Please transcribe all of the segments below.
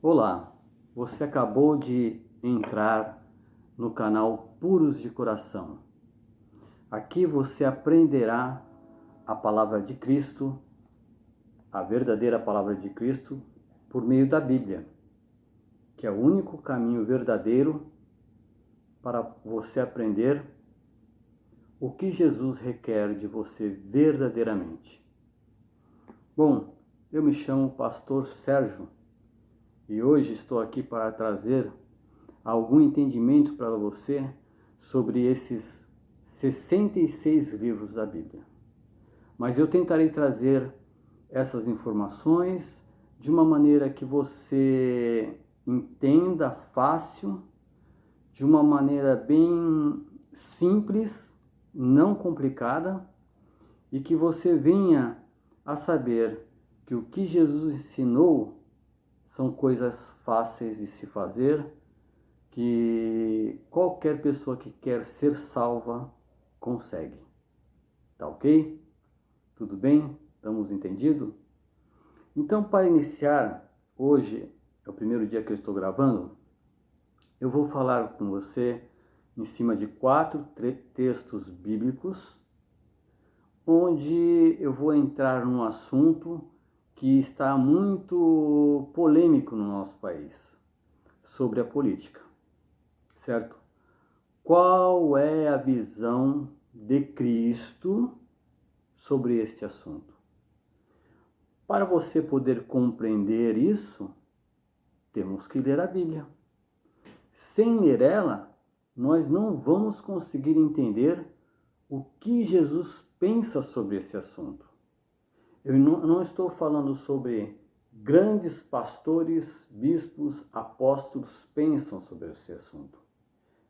Olá, você acabou de entrar no canal Puros de Coração. Aqui você aprenderá a palavra de Cristo, a verdadeira palavra de Cristo, por meio da Bíblia, que é o único caminho verdadeiro para você aprender o que Jesus requer de você verdadeiramente. Bom, eu me chamo Pastor Sérgio e hoje estou aqui para trazer algum entendimento para você sobre esses 66 livros da Bíblia. Mas eu tentarei trazer essas informações de uma maneira que você entenda fácil, de uma maneira bem simples, não complicada, e que você venha a saber que o que Jesus ensinou são coisas fáceis de se fazer, que qualquer pessoa que quer ser salva consegue. Tá ok? Tudo bem? Estamos entendidos? Então, para iniciar, hoje é o primeiro dia que eu estou gravando, eu vou falar com você em cima de 4 textos bíblicos, onde eu vou entrar num assunto que está muito polêmico no nosso país, sobre a política, certo? Qual é a visão de Cristo sobre este assunto? Para você poder compreender isso, temos que ler a Bíblia. Sem ler ela, nós não vamos conseguir entender o que Jesus pensa sobre esse assunto. Eu não estou falando sobre grandes pastores, bispos, apóstolos pensam sobre esse assunto.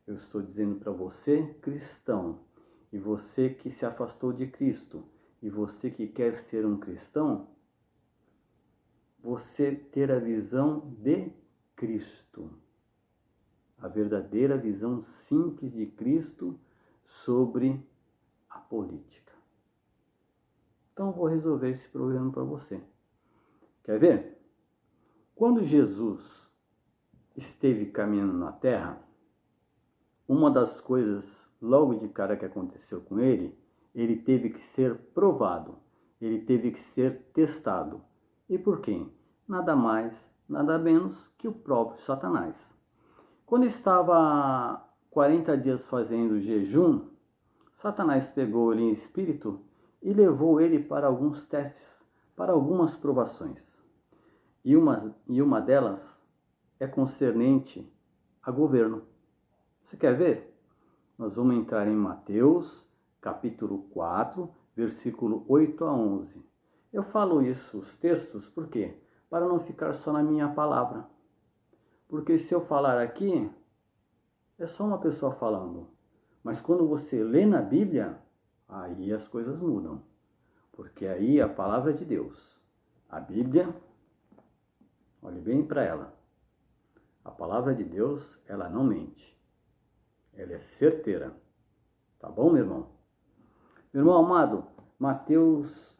Eu estou dizendo para você, cristão, e você que se afastou de Cristo, e você que quer ser um cristão, você ter a visão de Cristo. A verdadeira visão simples de Cristo sobre a política. Então, eu vou resolver esse problema para você. Quer ver? Quando Jesus esteve caminhando na Terra, uma das coisas, logo de cara que aconteceu com ele teve que ser provado, ele teve que ser testado. E por quem? Nada mais, nada menos que o próprio Satanás. Quando estava 40 dias fazendo jejum, Satanás pegou ele em espírito e levou ele para alguns testes, para algumas provações. E uma delas é concernente a governo. Você quer ver? Nós vamos entrar em Mateus, capítulo 4, versículo 8 a 11. Eu falo isso, os textos, por quê? Para não ficar só na minha palavra. Porque se eu falar aqui, é só uma pessoa falando. Mas quando você lê na Bíblia, aí as coisas mudam. Porque aí a palavra de Deus, a Bíblia, olhe bem para ela. A palavra de Deus, ela não mente. Ela é certeira. Tá bom, meu irmão? Meu irmão amado, Mateus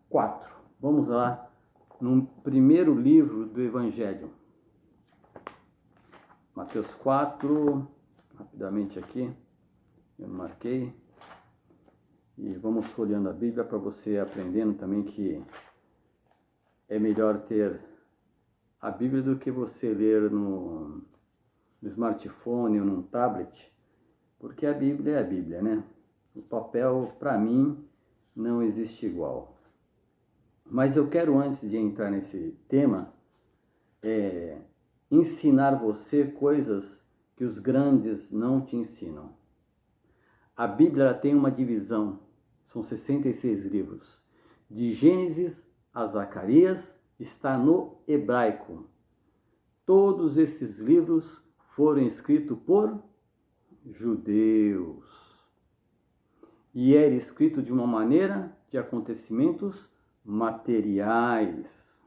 4. Vamos lá, no primeiro livro do Evangelho. Mateus 4, rapidamente aqui, eu marquei. E vamos folheando a Bíblia para você aprendendo também que é melhor ter a Bíblia do que você ler no smartphone ou num tablet, porque a Bíblia é a Bíblia, né? O papel, para mim, não existe igual. Mas eu quero, antes de entrar nesse tema, ensinar você coisas que os grandes não te ensinam. A Bíblia tem uma divisão, são 66 livros. De Gênesis a Zacarias está no hebraico. Todos esses livros foram escritos por judeus. E era escrito de uma maneira de acontecimentos materiais.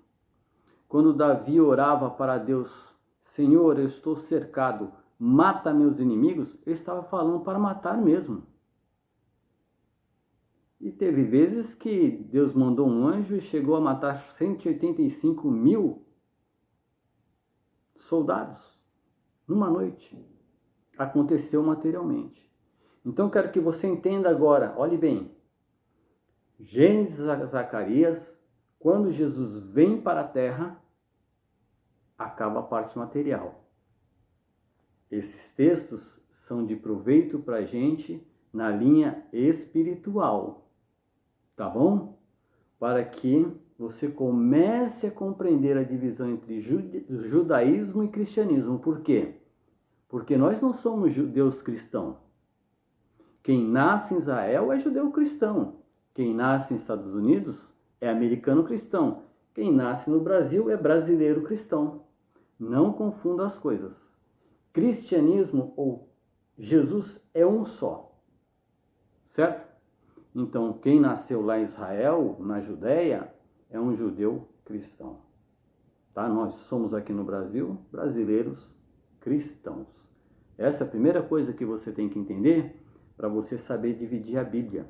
Quando Davi orava para Deus, Senhor, eu estou cercado, mata meus inimigos, ele estava falando para matar mesmo. E teve vezes que Deus mandou um anjo e chegou a matar 185 mil soldados numa noite. Aconteceu materialmente. Então, quero que você entenda agora, olhe bem, Gênesis a Zacarias, quando Jesus vem para a terra, acaba a parte material. Esses textos são de proveito para a gente na linha espiritual, tá bom? Para que você comece a compreender a divisão entre judaísmo e cristianismo. Por quê? Porque nós não somos judeus cristãos. Quem nasce em Israel é judeu cristão. Quem nasce nos Estados Unidos é americano cristão. Quem nasce no Brasil é brasileiro cristão. Não confunda as coisas. Cristianismo ou Jesus é um só. Certo? Então, quem nasceu lá em Israel, na Judéia, é um judeu cristão. Tá? Nós somos aqui no Brasil brasileiros cristãos. Essa é a primeira coisa que você tem que entender para você saber dividir a Bíblia.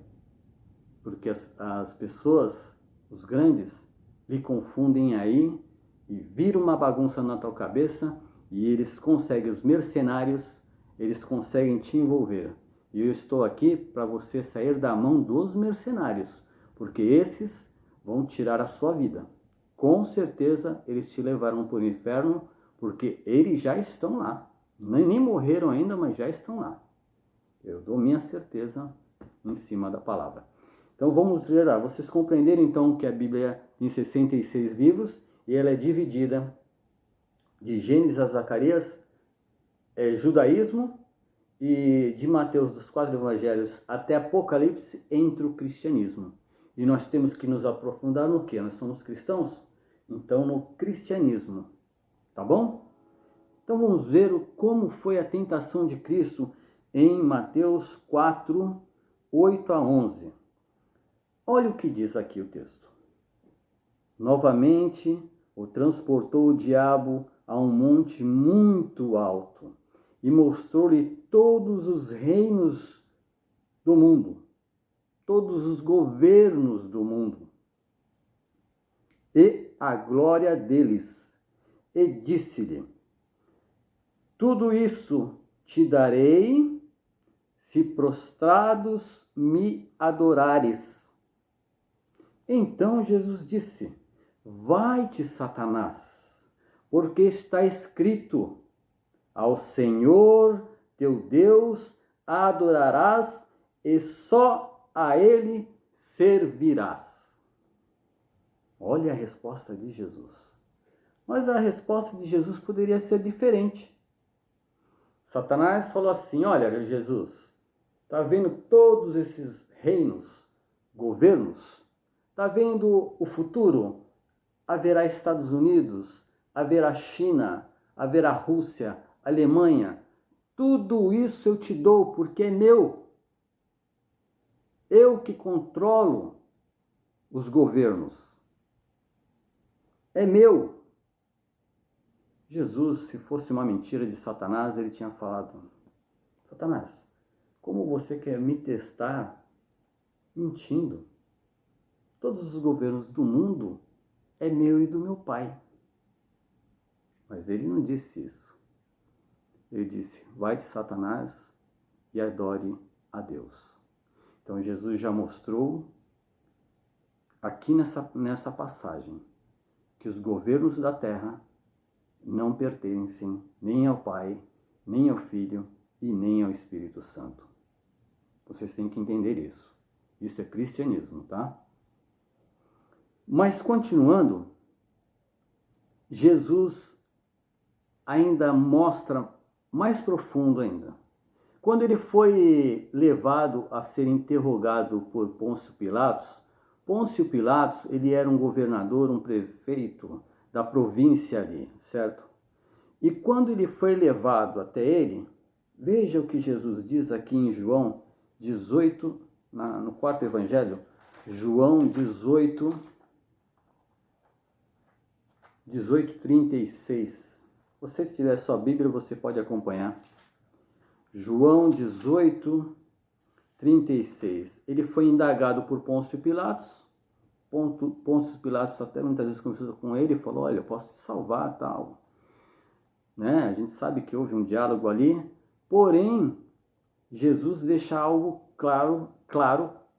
Porque as pessoas, os grandes, lhe confundem aí e viram uma bagunça na tua cabeça e eles conseguem, os mercenários, eles conseguem te envolver. E eu estou aqui para você sair da mão dos mercenários, porque esses vão tirar a sua vida. Com certeza eles te levarão para o inferno, porque eles já estão lá. Nem morreram ainda, mas já estão lá. Eu dou minha certeza em cima da palavra. Então vamos ler lá. Vocês compreenderam então que a Bíblia tem 66 livros e ela é dividida de Gênesis a Zacarias, judaísmo, e de Mateus, dos 4 evangelhos, até Apocalipse, entre o cristianismo. E nós temos que nos aprofundar no quê? Nós somos cristãos? Então no cristianismo. Tá bom? Então vamos ver como foi a tentação de Cristo em Mateus 4, 8 a 11. Olha o que diz aqui o texto. Novamente o transportou o diabo a um monte muito alto e mostrou-lhe todos os reinos do mundo, todos os governos do mundo e a glória deles. E disse-lhe: tudo isso te darei se prostrados me adorares. Então Jesus disse: vai-te, Satanás, porque está escrito: ao Senhor teu Deus adorarás e só a Ele servirás. Olha a resposta de Jesus. Mas a resposta de Jesus poderia ser diferente. Satanás falou assim: olha, Jesus, está vendo todos esses reinos, governos? Está vendo o futuro? Haverá Estados Unidos, haverá China, haverá Rússia, Alemanha. Tudo isso eu te dou porque é meu. Eu que controlo os governos. É meu. Jesus, se fosse uma mentira de Satanás, ele tinha falado: Satanás, como você quer me testar mentindo? Todos os governos do mundo é meu e do meu Pai. Mas ele não disse isso. Ele disse: vai-te, Satanás, e adore a Deus. Então Jesus já mostrou aqui nessa passagem que os governos da terra não pertencem nem ao Pai, nem ao Filho e nem ao Espírito Santo. Vocês têm que entender isso. Isso é cristianismo, tá? Mas continuando, Jesus ainda mostra mais profundo ainda. Quando ele foi levado a ser interrogado por Pôncio Pilatos, ele era um governador, um prefeito da província ali, certo? E quando ele foi levado até ele, veja o que Jesus diz aqui em João 18, no quarto evangelho, João 18, 36. Se você tiver sua Bíblia, você pode acompanhar. João 18, 36. Ele foi indagado por Pôncio Pilatos. Pôncio Pilatos até muitas vezes conversou com ele e falou: olha, eu posso te salvar, tal. né? A gente sabe que houve um diálogo ali, porém, Jesus deixa algo claro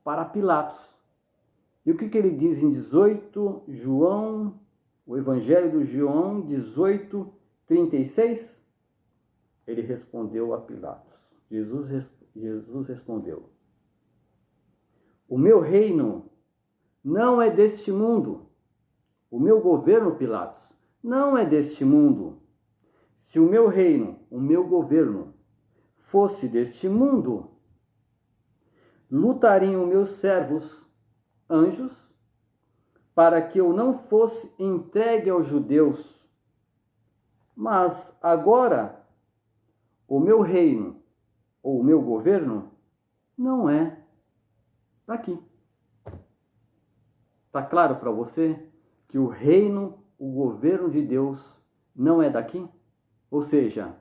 para Pilatos. E o que ele diz em 18, João, o Evangelho do João 18, 36? Ele respondeu a Pilatos. Jesus respondeu: o meu reino não é deste mundo. O meu governo, Pilatos, não é deste mundo. Se o meu reino, o meu governo, fosse deste mundo, lutariam meus servos, anjos, para que eu não fosse entregue aos judeus. Mas agora, o meu reino, ou o meu governo, não é daqui. Está claro para você que o reino, o governo de Deus não é daqui? Ou seja,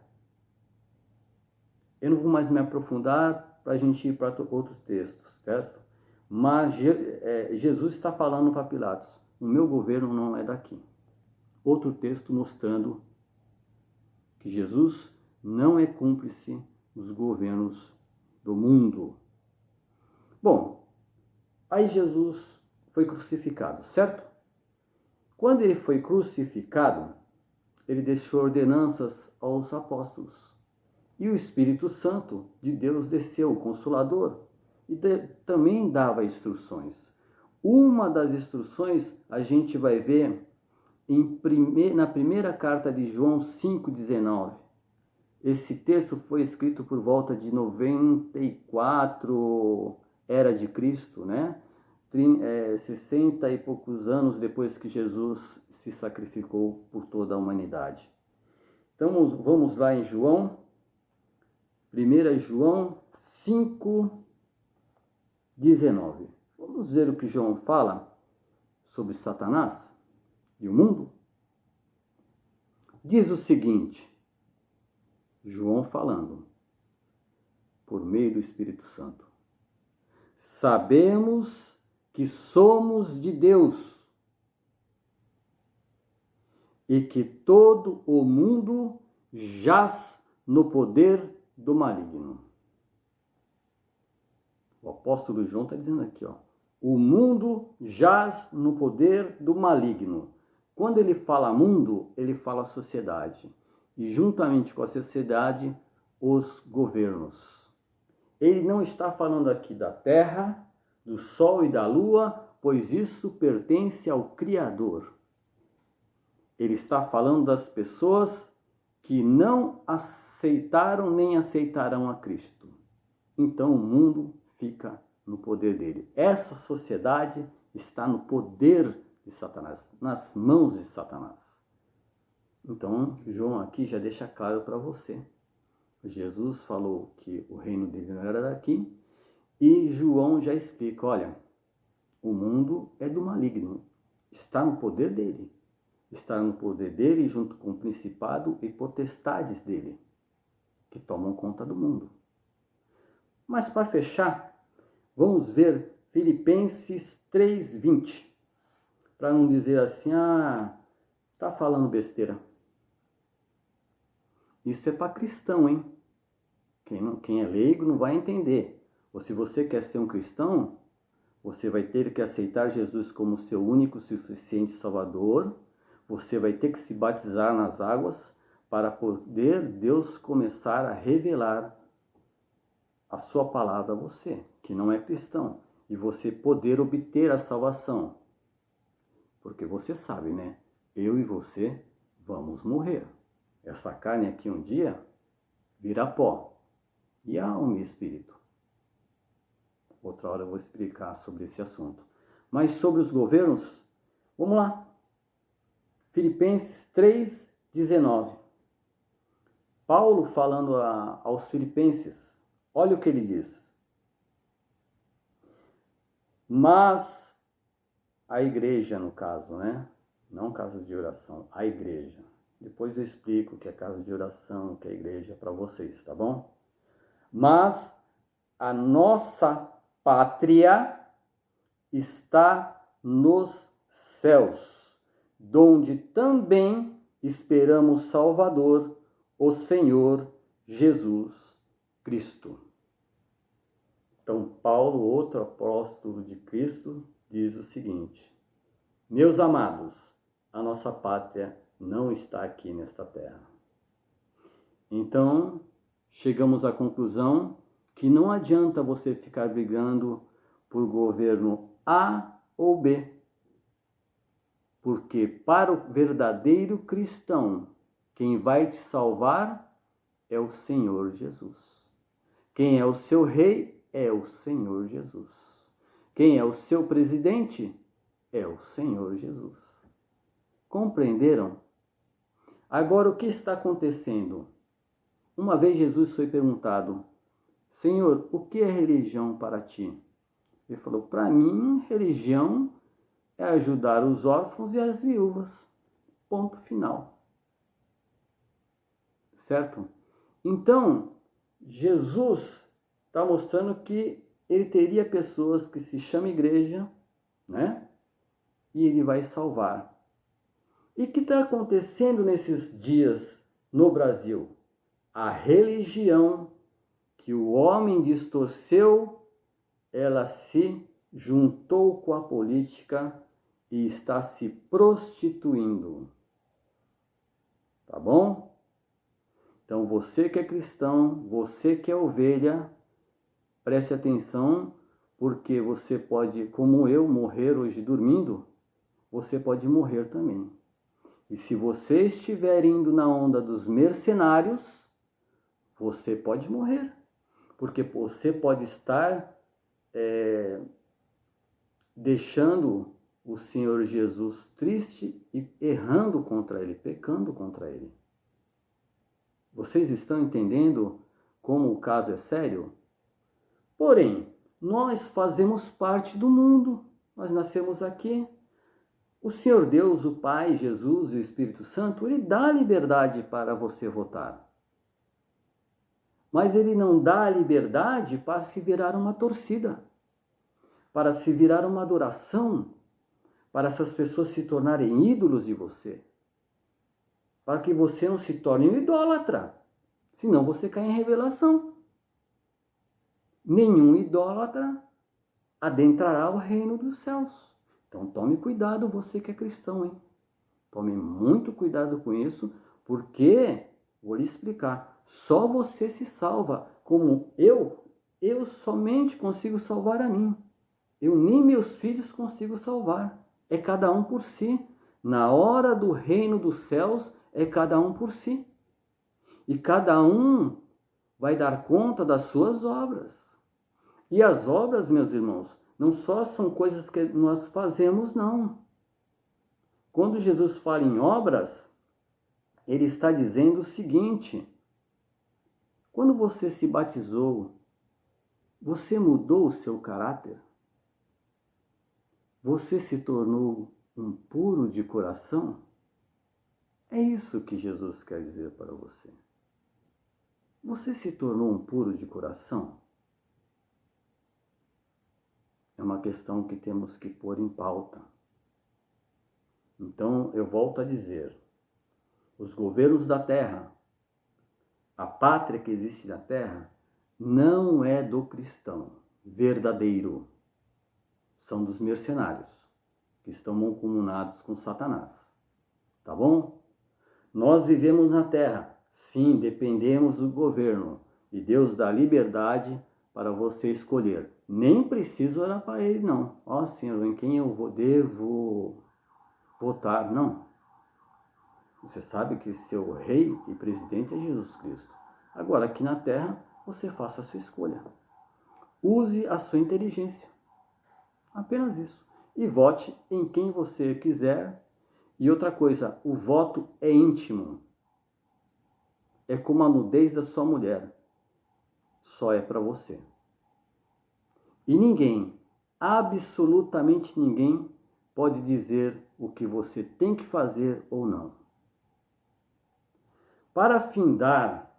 eu não vou mais me aprofundar para a gente ir para outros textos, certo? Mas Jesus está falando para Pilatos, o meu governo não é daqui. Outro texto mostrando que Jesus não é cúmplice dos governos do mundo. Bom, aí Jesus foi crucificado, certo? Quando ele foi crucificado, ele deixou ordenanças aos apóstolos. E o Espírito Santo de Deus desceu, o Consolador, e também dava instruções. Uma das instruções a gente vai ver na primeira carta de João 5,19. Esse texto foi escrito por volta de 94 era de Cristo, né? 60 e poucos anos depois que Jesus se sacrificou por toda a humanidade. Então vamos lá em João, 1 João 5,19. Vamos ver o que João fala sobre Satanás e o mundo. Diz o seguinte, João falando, por meio do Espírito Santo: sabemos que somos de Deus e que todo o mundo jaz no poder do maligno. O apóstolo João está dizendo aqui, ó, o mundo jaz no poder do maligno. Quando ele fala mundo, ele fala sociedade. E juntamente com a sociedade, os governos. Ele não está falando aqui da terra, do sol e da lua, pois isso pertence ao Criador. Ele está falando das pessoas que não aceitaram nem aceitarão a Cristo. Então o mundo fica no poder dele. Essa sociedade está no poder de Satanás, nas mãos de Satanás. Então, João aqui já deixa claro para você. Jesus falou que o reino dele não era daqui, e João já explica, olha, o mundo é do maligno, está no poder dele. Está no poder dele junto com o principado e potestades dele, que tomam conta do mundo. Mas para fechar, vamos ver Filipenses 3:20, para não dizer assim, tá falando besteira. Isso é para cristão, hein? Quem é leigo não vai entender. Ou se você quer ser um cristão, você vai ter que aceitar Jesus como seu único, suficiente Salvador. Você vai ter que se batizar nas águas para poder Deus começar a revelar a sua palavra a você, que não é cristão, e você poder obter a salvação. Porque você sabe, né? Eu e você vamos morrer. Essa carne aqui um dia virá pó. E a alma e espírito. Outra hora eu vou explicar sobre esse assunto. Mas sobre os governos, vamos lá. Filipenses 3:19. Paulo falando aos filipenses, olha o que ele diz. Mas a igreja, no caso, né? Não casas de oração, a igreja. Depois eu explico o que é casa de oração, o que é igreja para vocês, tá bom? Mas a nossa pátria está nos céus, donde também esperamos Salvador, o Senhor Jesus Cristo. Então, Paulo, outro apóstolo de Cristo, diz o seguinte: meus amados, a nossa pátria não está aqui nesta terra. Então, chegamos à conclusão que não adianta você ficar brigando por governo A ou B. Porque para o verdadeiro cristão, quem vai te salvar é o Senhor Jesus. Quem é o seu rei é o Senhor Jesus. Quem é o seu presidente é o Senhor Jesus. Compreenderam? Agora, o que está acontecendo? Uma vez Jesus foi perguntado: Senhor, o que é religião para ti? Ele falou: para mim, religião é ajudar os órfãos e as viúvas. Ponto final. Certo? Então, Jesus está mostrando que ele teria pessoas que se chamam igreja, né? E ele vai salvar. E o que está acontecendo nesses dias no Brasil? A religião que o homem distorceu, ela se juntou com a política e está se prostituindo. Tá bom? Então, você que é cristão, você que é ovelha, preste atenção, porque você pode, como eu, morrer hoje dormindo, você pode morrer também. E se você estiver indo na onda dos mercenários, você pode morrer. Porque você pode estar deixando o Senhor Jesus triste e errando contra ele, pecando contra ele. Vocês estão entendendo como o caso é sério? Porém, nós fazemos parte do mundo, nós nascemos aqui. O Senhor Deus, o Pai, Jesus e o Espírito Santo, ele dá liberdade para você votar. Mas ele não dá liberdade para se virar uma torcida, para se virar uma adoração, para essas pessoas se tornarem ídolos de você, para que você não se torne um idólatra, senão você cai em revelação. Nenhum idólatra adentrará o reino dos céus. Então tome cuidado, você que é cristão, hein? Tome muito cuidado com isso, porque, vou lhe explicar, só você se salva, como eu somente consigo salvar a mim. Eu nem meus filhos consigo salvar. É cada um por si. Na hora do reino dos céus, é cada um por si. E cada um vai dar conta das suas obras. E as obras, meus irmãos, não só são coisas que nós fazemos, não. Quando Jesus fala em obras, ele está dizendo o seguinte: quando você se batizou, você mudou o seu caráter? Você se tornou um puro de coração? É isso que Jesus quer dizer para você. Você se tornou um puro de coração? É uma questão que temos que pôr em pauta. Então, eu volto a dizer, os governos da terra, a pátria que existe na terra, não é do cristão verdadeiro. São dos mercenários, que estão mancomunados com Satanás. Tá bom? Nós vivemos na terra, sim, dependemos do governo, e Deus dá liberdade para você escolher. Nem preciso orar para ele, não. Ó, Senhor, em quem eu devo votar? Não. Você sabe que seu rei e presidente é Jesus Cristo. Agora, aqui na terra, você faça a sua escolha. Use a sua inteligência. Apenas isso. E vote em quem você quiser. E outra coisa, o voto é íntimo. É como a nudez da sua mulher. Só é para você. E ninguém, absolutamente ninguém, pode dizer o que você tem que fazer ou não. Para findar,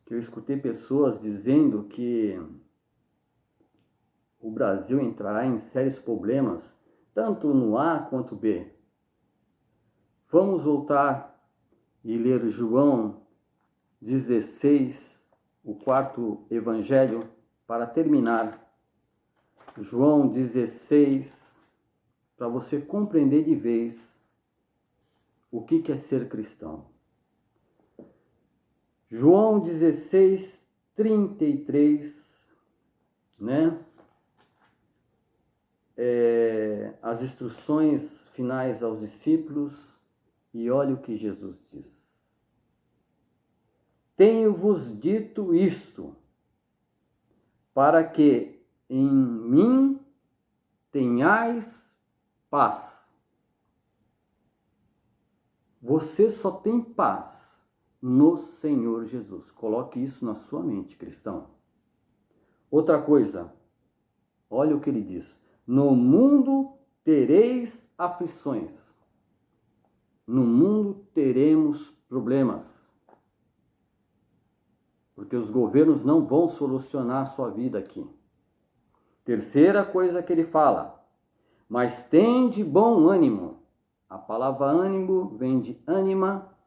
que eu escutei pessoas dizendo que o Brasil entrará em sérios problemas, tanto no A quanto B. Vamos voltar e ler João 16, o quarto evangelho, para terminar. João 16, para você compreender de vez o que é ser cristão. João 16, 33, né? As instruções finais aos discípulos, e olha o que Jesus diz. Tenho-vos dito isto, para que em mim tenhais paz. Você só tem paz no Senhor Jesus. Coloque isso na sua mente, cristão. Outra coisa, olha o que ele diz. No mundo tereis aflições. No mundo teremos problemas. Porque os governos não vão solucionar a sua vida aqui. Terceira coisa que ele fala. Mas tende bom ânimo. A palavra ânimo vem de ânima,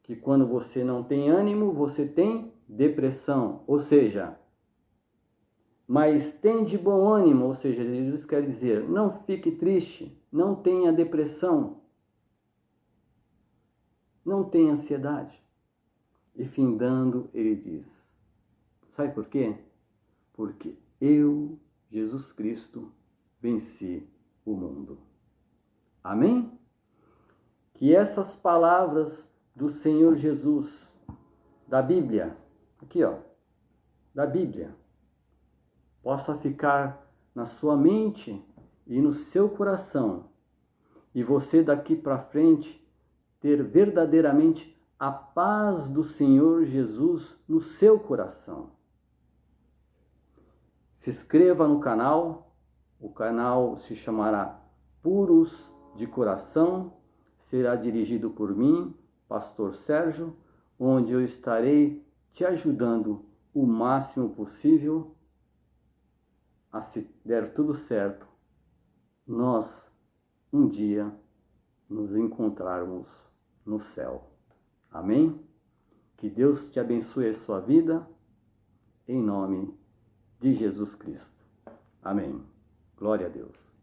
que quando você não tem ânimo, você tem depressão. Ou seja, mas tende bom ânimo, ou seja, Jesus quer dizer, não fique triste, não tenha depressão, não tenha ansiedade. E findando, ele diz, sabe por quê? Porque eu, Jesus Cristo, venci o mundo. Amém? Que essas palavras do Senhor Jesus, da Bíblia, aqui ó, da Bíblia, possa ficar na sua mente e no seu coração, e você daqui para frente ter verdadeiramente a paz do Senhor Jesus no seu coração. Se inscreva no canal, o canal se chamará Puros de Coração, será dirigido por mim, Pastor Sérgio, onde eu estarei te ajudando o máximo possível a, se der tudo certo, nós um dia nos encontrarmos no céu. Amém? Que Deus te abençoe a sua vida, em nome de Jesus Cristo. Amém. Glória a Deus.